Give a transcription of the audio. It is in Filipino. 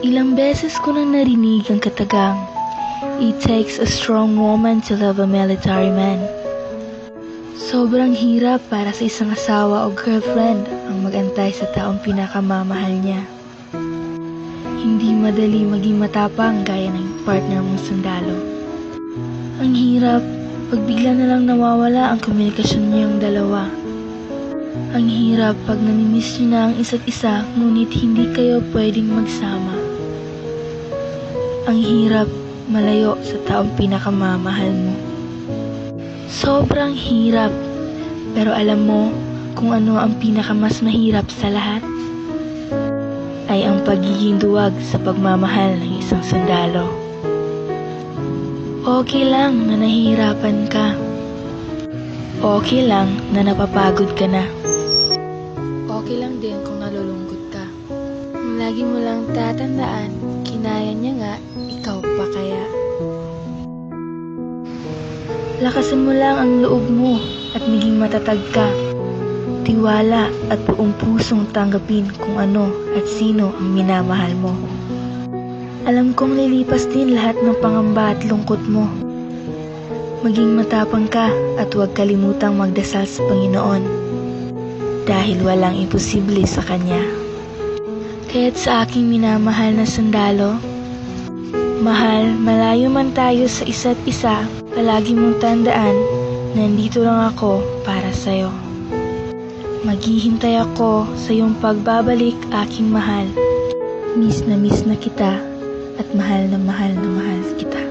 Ilang beses ko nang narinig ang katagang, "It takes a strong woman to love a military man." Sobrang hirap para sa isang asawa o girlfriend ang mag-antay sa taong pinakamamahal niya. Hindi madali maging matapang gaya ng partner mong sundalo. Ang hirap pag bigla na lang nawawala ang komunikasyon niyong dalawa. Ang hirap pag namimiss niyo na ang isa't isa ngunit hindi kayo pwedeng magsama. Ang hirap malayo sa taong pinakamamahal mo. Sobrang hirap, pero alam mo kung ano ang pinakamas mahirap sa lahat? Ay ang pagiging duwag sa pagmamahal ng isang sundalo. Okay lang na nahihirapan ka. Okay lang na napapagod ka na. Okay lang din kung nalulungkot ka. Lagi mo lang tatandaan, kinaya niya nga, ikaw pa kaya. Lakasan mo lang ang loob mo at maging matatag ka. Tiwala at buong pusong tanggapin kung ano at sino ang minamahal mo. Alam kong lilipas din lahat ng pangamba at lungkot mo. Maging matapang ka at huwag kalimutang magdasal sa Panginoon dahil walang imposible sa Kanya. Kaya't sa aking minamahal na sundalo, mahal, malayo man tayo sa isa't isa, palagi mong tandaan, nandito lang ako para sa'yo. Maghihintay ako sa iyong pagbabalik, aking mahal. Miss na kita at mahal na mahal kita.